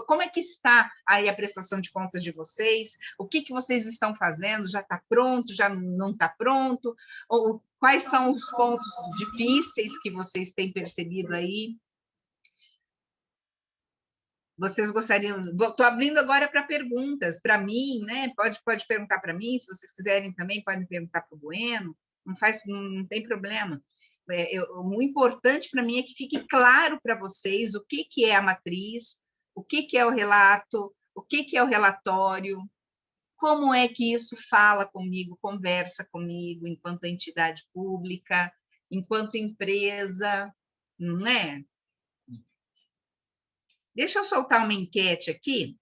Speaker 1: como é que está aí a prestação de contas de vocês, o que vocês estão fazendo, já está pronto, já não está pronto, ou quais são os pontos difíceis que vocês têm percebido aí? Vocês gostariam... Estou abrindo agora para perguntas, para mim, né? Pode perguntar para mim, se vocês quiserem também, podem perguntar para o Bueno, não tem problema. O importante para mim é que fique claro para vocês o que é a matriz, o que é o relato, o que é o relatório, como é que isso fala comigo, conversa comigo, enquanto entidade pública, enquanto empresa, não é? Deixa eu soltar uma enquete aqui.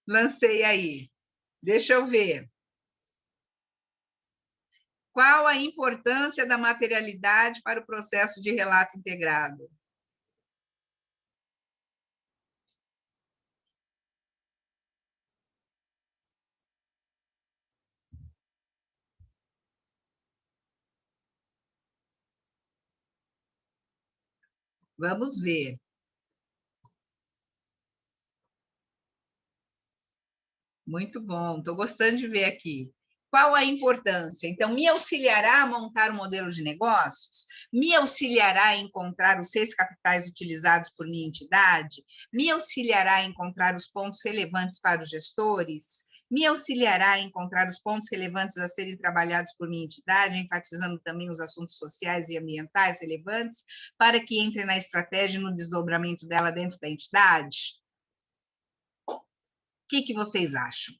Speaker 1: Lancei aí. Deixa eu ver. Qual a importância da materialidade para o processo de relato integrado? Vamos ver. Muito bom, estou gostando de ver aqui. Qual a importância? Então, me auxiliará a montar um modelo de negócios? Me auxiliará a encontrar os 6 capitais utilizados por minha entidade? Me auxiliará a encontrar os pontos relevantes para os gestores? Me auxiliará a encontrar os pontos relevantes a serem trabalhados por minha entidade, enfatizando também os assuntos sociais e ambientais relevantes, para que entre na estratégia e no desdobramento dela dentro da entidade? O que vocês acham?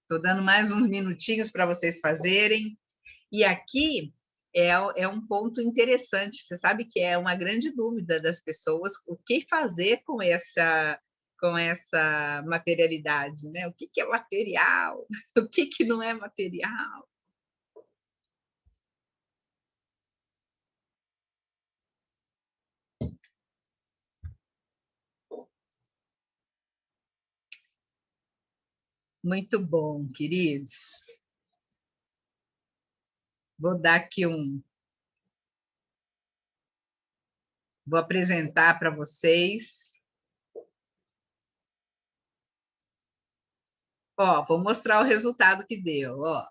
Speaker 1: Estou dando mais uns minutinhos para vocês fazerem. E aqui é um ponto interessante. Você sabe que é uma grande dúvida das pessoas o que fazer com essa materialidade, né? O que é material? O que não é material? Muito bom, queridos. Vou dar aqui Vou apresentar para vocês. Ó, vou mostrar o resultado que deu. Ó,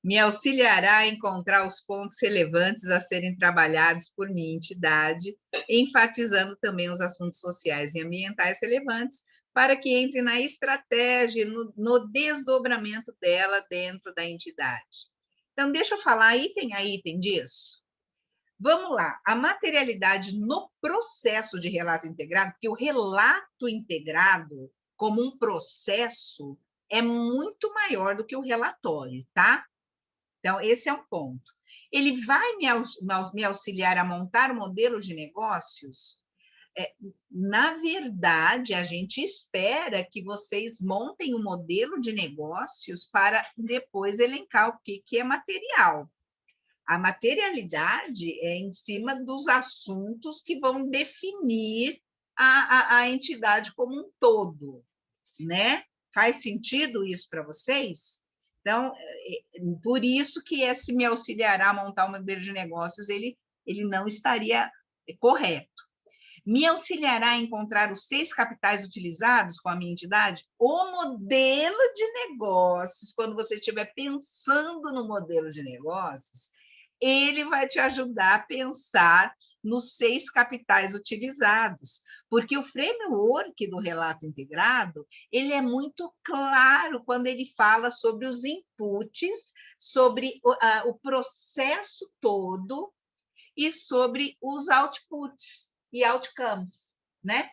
Speaker 1: me auxiliará a encontrar os pontos relevantes a serem trabalhados por minha entidade, enfatizando também os assuntos sociais e ambientais relevantes, para que entre na estratégia, no desdobramento dela dentro da entidade. Então, deixa eu falar item a item disso. Vamos lá, a materialidade no processo de relato integrado, porque o relato integrado, como um processo, é muito maior do que o relatório, tá? Então, esse é um ponto. Ele vai me auxiliar a montar um modelo de negócios? Na verdade, a gente espera que vocês montem um modelo de negócios para depois elencar o que é material. A materialidade é em cima dos assuntos que vão definir a entidade como um todo, né? Faz sentido isso para vocês? Então, por isso que esse me auxiliará a montar um modelo de negócios, ele não estaria correto. Me auxiliará a encontrar os 6 capitais utilizados com a minha entidade? O modelo de negócios, quando você estiver pensando no modelo de negócios, ele vai te ajudar a pensar nos 6 capitais utilizados, porque o framework do relato integrado, ele é muito claro quando ele fala sobre os inputs, sobre o processo todo e sobre os outputs e outcomes, né?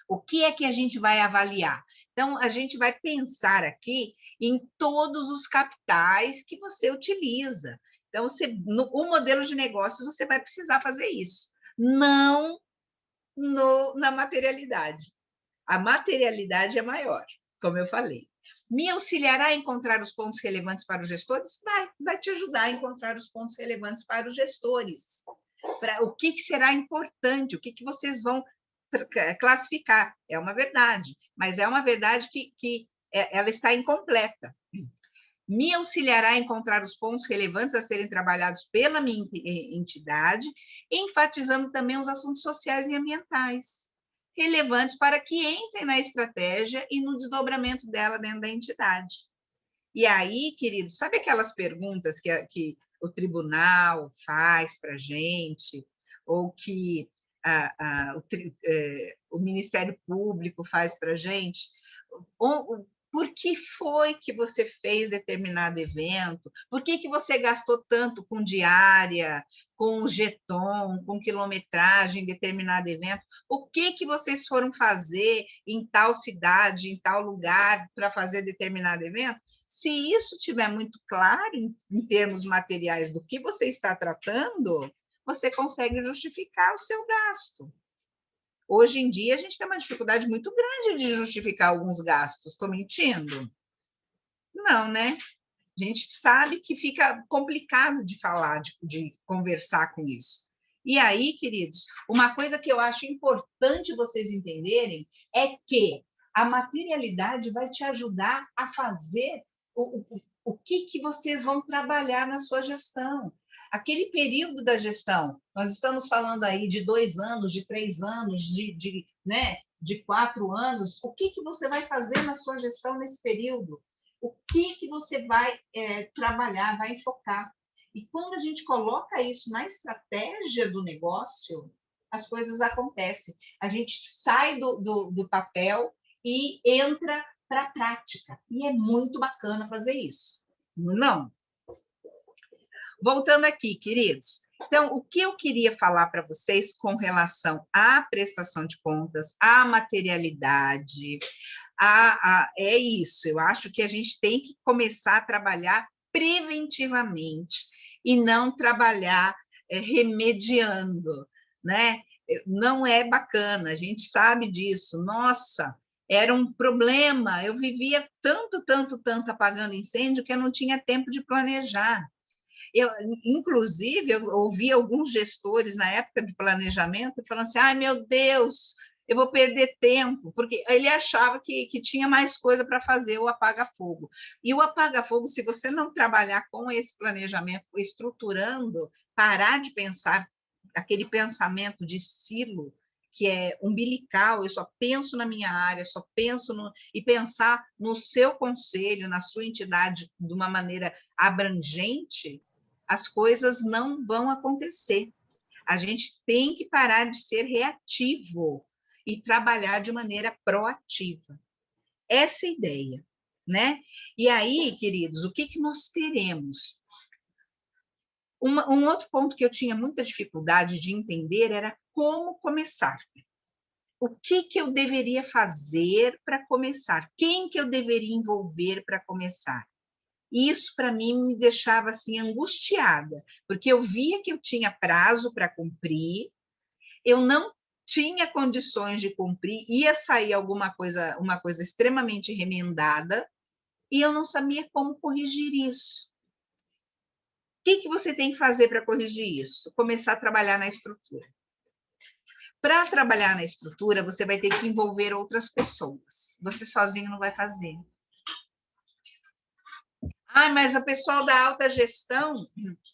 Speaker 1: O que é que a gente vai avaliar? Então, a gente vai pensar aqui em todos os capitais que você utiliza. Então, o modelo de negócio, você vai precisar fazer isso. Não na materialidade. A materialidade é maior, como eu falei. Me auxiliará a encontrar os pontos relevantes para os gestores? Vai te ajudar a encontrar os pontos relevantes para os gestores. O que será importante, o que vocês vão classificar. É uma verdade, mas é uma verdade que ela está incompleta. Me auxiliará a encontrar os pontos relevantes a serem trabalhados pela minha entidade, enfatizando também os assuntos sociais e ambientais, relevantes para que entrem na estratégia e no desdobramento dela dentro da entidade. E aí, queridos, sabe aquelas perguntas que o tribunal faz para a gente, ou que o Ministério Público faz para a gente? Por que foi que você fez determinado evento? Por que você gastou tanto com diária, com jeton, com quilometragem em determinado evento? O que vocês foram fazer em tal cidade, em tal lugar, para fazer determinado evento? Se isso estiver muito claro em termos materiais do que você está tratando, você consegue justificar o seu gasto. Hoje em dia, a gente tem uma dificuldade muito grande de justificar alguns gastos. Estou mentindo? Não, né? A gente sabe que fica complicado de falar, de conversar com isso. E aí, queridos, uma coisa que eu acho importante vocês entenderem é que a materialidade vai te ajudar a fazer o que vocês vão trabalhar na sua gestão. Aquele período da gestão, nós estamos falando aí de 2 anos, de 3 anos, de 4 anos, o que você vai fazer na sua gestão nesse período? O que você vai trabalhar, vai enfocar? E quando a gente coloca isso na estratégia do negócio, as coisas acontecem. A gente sai do papel e entra para a prática. E é muito bacana fazer isso. Não? Voltando aqui, queridos. Então, o que eu queria falar para vocês com relação à prestação de contas, à materialidade, é isso. Eu acho que a gente tem que começar a trabalhar preventivamente e não trabalhar remediando, né? Não é bacana, a gente sabe disso. Nossa, era um problema. Eu vivia tanto apagando incêndio que eu não tinha tempo de planejar. Inclusive, eu ouvi alguns gestores na época de planejamento falando assim: ai, meu Deus, eu vou perder tempo, porque ele achava que tinha mais coisa para fazer, o apaga-fogo. E o apaga-fogo, se você não trabalhar com esse planejamento, estruturando, parar de pensar aquele pensamento de silo, que é umbilical, eu só penso na minha área, só penso e pensar no seu conselho, na sua entidade de uma maneira abrangente, as coisas não vão acontecer. A gente tem que parar de ser reativo e trabalhar de maneira proativa. Essa é a ideia, né? E aí, queridos, o que nós teremos? Um outro ponto que eu tinha muita dificuldade de entender era como começar. O que eu deveria fazer para começar? Quem que eu deveria envolver para começar? Isso, para mim, me deixava assim, angustiada, porque eu via que eu tinha prazo para cumprir, eu não tinha condições de cumprir, ia sair uma coisa extremamente remendada, e eu não sabia como corrigir isso. O que você tem que fazer para corrigir isso? Começar a trabalhar na estrutura. Para trabalhar na estrutura, você vai ter que envolver outras pessoas. Você sozinho não vai fazer. Ah, mas o pessoal da alta gestão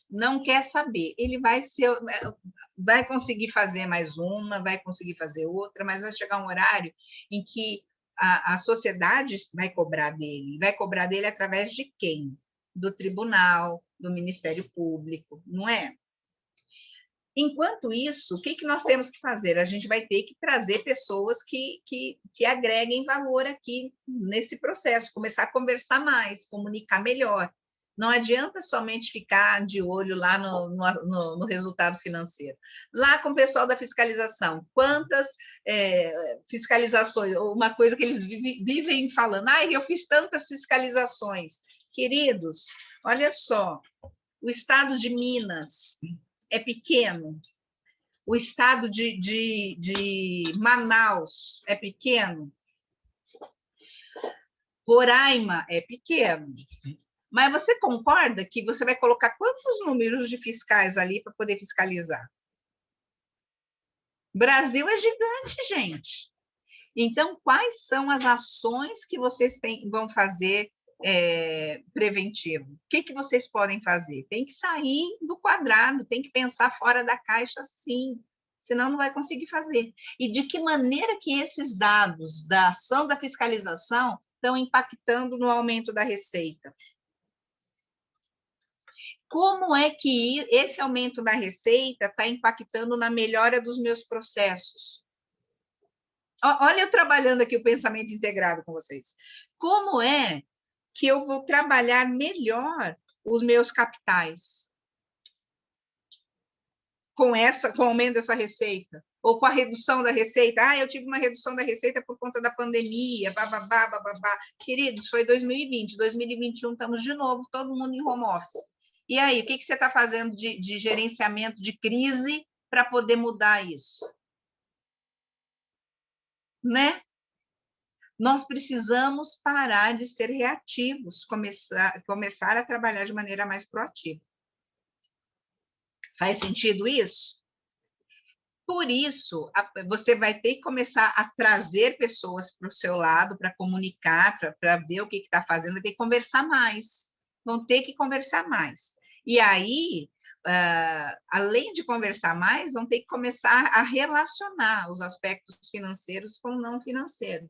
Speaker 1: não quer saber. Ele vai conseguir fazer mais uma, vai conseguir fazer outra, mas vai chegar um horário em que a sociedade vai cobrar dele. Vai cobrar dele através de quem? Do tribunal, do Ministério Público, não é? Enquanto isso, o que nós temos que fazer? A gente vai ter que trazer pessoas que agreguem valor aqui nesse processo, começar a conversar mais, comunicar melhor. Não adianta somente ficar de olho lá no resultado financeiro. Lá com o pessoal da fiscalização, quantas fiscalizações, uma coisa que eles vivem falando, eu fiz tantas fiscalizações. Queridos, olha só, o estado de Minas é pequeno, o estado de Manaus é pequeno, Roraima é pequeno, mas você concorda que você vai colocar quantos números de fiscais ali para poder fiscalizar? Brasil é gigante, gente. Então, quais são as ações que vocês vão fazer preventivo? O que vocês podem fazer? Tem que sair do quadrado, tem que pensar fora da caixa, sim, senão não vai conseguir fazer. E de que maneira que esses dados da ação da fiscalização estão impactando no aumento da receita? Como é que esse aumento da receita está impactando na melhora dos meus processos? Olha eu trabalhando aqui o pensamento integrado com vocês. Como é que eu vou trabalhar melhor os meus capitais? Com o aumento dessa receita? Ou com a redução da receita? Eu tive uma redução da receita por conta da pandemia, bababá, bababá. Queridos, foi 2020, 2021, estamos de novo, todo mundo em home office. E aí, o que você está fazendo de gerenciamento de crise para poder mudar isso? Né? Nós precisamos parar de ser reativos, começar a trabalhar de maneira mais proativa. Faz sentido isso? Por isso, você vai ter que começar a trazer pessoas para o seu lado, para comunicar, para ver o que está fazendo, vai ter que conversar mais. Vão ter que conversar mais. E aí, além de conversar mais, vão ter que começar a relacionar os aspectos financeiros com o não financeiro.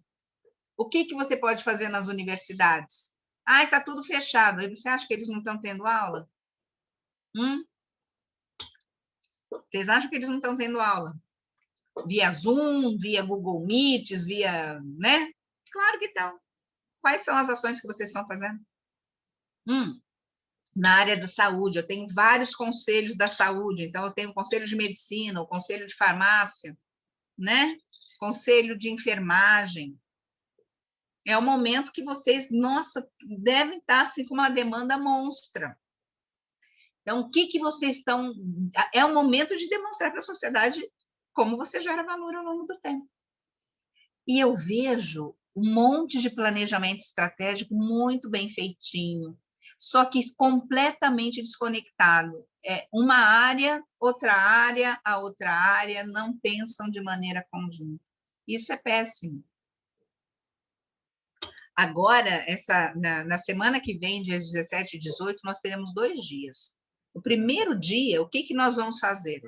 Speaker 1: O que você pode fazer nas universidades? Está tudo fechado. Aí você acha que eles não estão tendo aula? Vocês acham que eles não estão tendo aula? Via Zoom, via Google Meets, via, né? Claro que estão. Quais são as ações que vocês estão fazendo? Na área da saúde, eu tenho vários conselhos da saúde. Então, eu tenho o conselho de medicina, o conselho de farmácia, né? Conselho de enfermagem. É o momento que vocês, devem estar assim, com uma demanda monstra. Então, o que vocês estão... É o momento de demonstrar para a sociedade como você gera valor ao longo do tempo. E eu vejo um monte de planejamento estratégico muito bem feitinho, só que completamente desconectado. Uma área, a outra área não pensam de maneira conjunta. Isso é péssimo. Agora, na semana que vem, dias 17 e 18, nós teremos 2 dias. O primeiro dia, o que nós vamos fazer?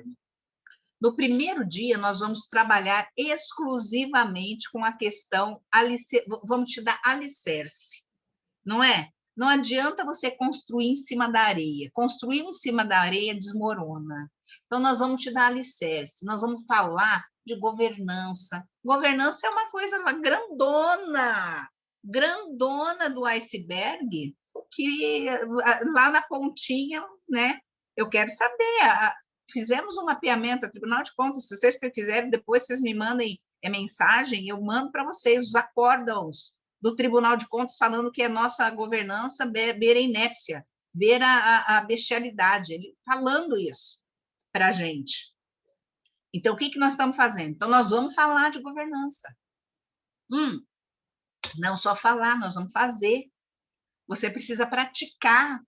Speaker 1: No primeiro dia, nós vamos trabalhar exclusivamente com a questão, vamos te dar alicerce, não é? Não adianta você construir em cima da areia. Construir em cima da areia desmorona. Então, nós vamos te dar alicerce, nós vamos falar de governança. Governança é uma coisa lá grandona, grandona do iceberg, que lá na pontinha, né? Eu quero saber, fizemos um mapeamento, a Tribunal de Contas, se vocês quiserem, depois vocês me mandem mensagem, eu mando para vocês os acórdãos do Tribunal de Contas falando que a nossa governança beira a inépcia, beira a bestialidade, ele falando isso para a gente. Então, o que nós estamos fazendo? Então, nós vamos falar de governança. Não só falar, nós vamos fazer. Você precisa praticar,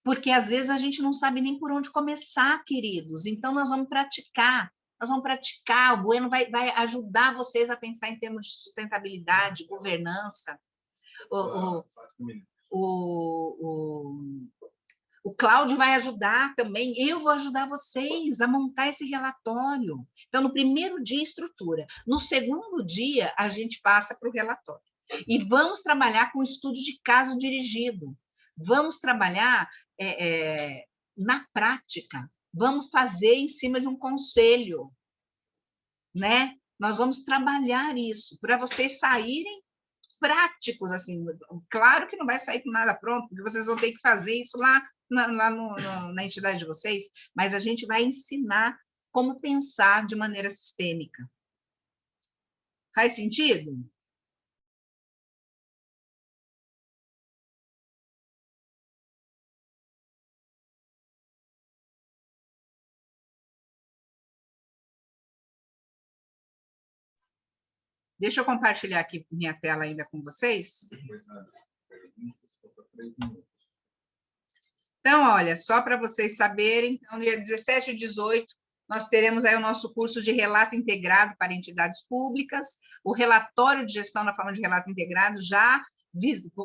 Speaker 1: porque às vezes a gente não sabe nem por onde começar, queridos. Então, nós vamos praticar. Nós vamos praticar, o Bueno vai ajudar vocês a pensar em termos de sustentabilidade, governança. O Cláudio vai ajudar também, eu vou ajudar vocês a montar esse relatório. Então, no primeiro dia, estrutura. No segundo dia, a gente passa para o relatório. E vamos trabalhar com estudo de caso dirigido. Vamos trabalhar na prática. Vamos fazer em cima de um conselho, né? Nós vamos trabalhar isso para vocês saírem práticos, assim. Claro que não vai sair com nada pronto, porque vocês vão ter que fazer isso lá na entidade de vocês, mas a gente vai ensinar como pensar de maneira sistêmica. Faz sentido? Deixa eu compartilhar aqui minha tela ainda com vocês. Então, olha, só para vocês saberem, então, dia 17 e 18, nós teremos aí o nosso curso de relato integrado para entidades públicas, o relatório de gestão na forma de relato integrado, já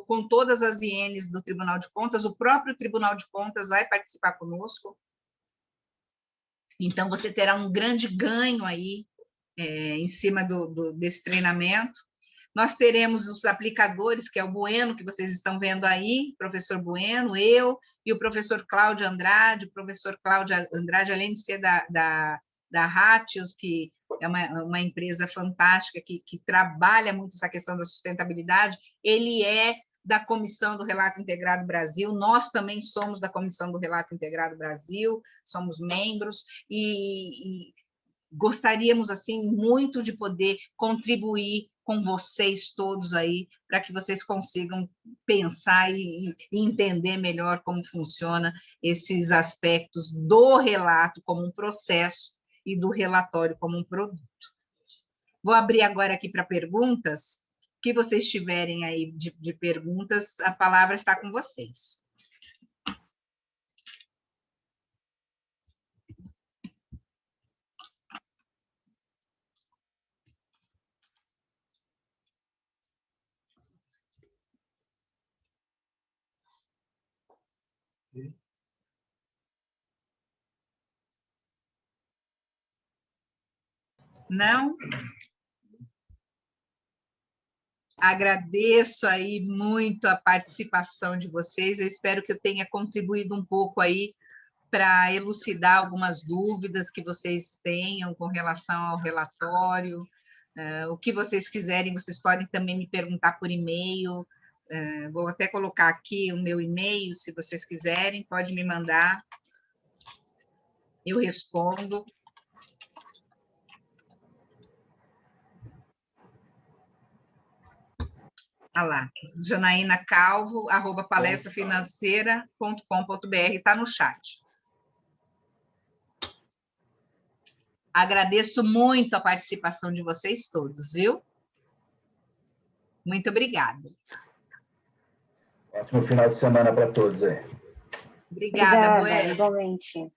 Speaker 1: com todas as INs do Tribunal de Contas, o próprio Tribunal de Contas vai participar conosco. Então, você terá um grande ganho aí em cima desse treinamento. Nós teremos os aplicadores, que é o Bueno, que vocês estão vendo aí, professor Bueno, eu e o professor Cláudio Andrade. O professor Cláudio Andrade, além de ser da Ratios, que é uma empresa fantástica, que trabalha muito essa questão da sustentabilidade, ele é da Comissão do Relato Integrado Brasil, nós também somos da Comissão do Relato Integrado Brasil, somos membros, e gostaríamos, assim, muito de poder contribuir com vocês todos aí, para que vocês consigam pensar e entender melhor como funciona esses aspectos do relato como um processo e do relatório como um produto. Vou abrir agora aqui para perguntas. O que vocês tiverem aí de perguntas, a palavra está com vocês. Não? Agradeço aí muito a participação de vocês, eu espero que eu tenha contribuído um pouco aí para elucidar algumas dúvidas que vocês tenham com relação ao relatório. O que vocês quiserem, vocês podem também me perguntar por e-mail. Vou até colocar aqui o meu e-mail, se vocês quiserem, pode me mandar. Eu respondo. Lá, janainacalvo@palestrafinanceira.com.br, está no chat. Agradeço muito a participação de vocês todos, viu? Muito obrigada.
Speaker 2: Ótimo final de semana para todos aí.
Speaker 3: Obrigada, igualmente.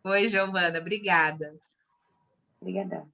Speaker 1: Oi, Giovana, obrigada.
Speaker 3: Obrigada.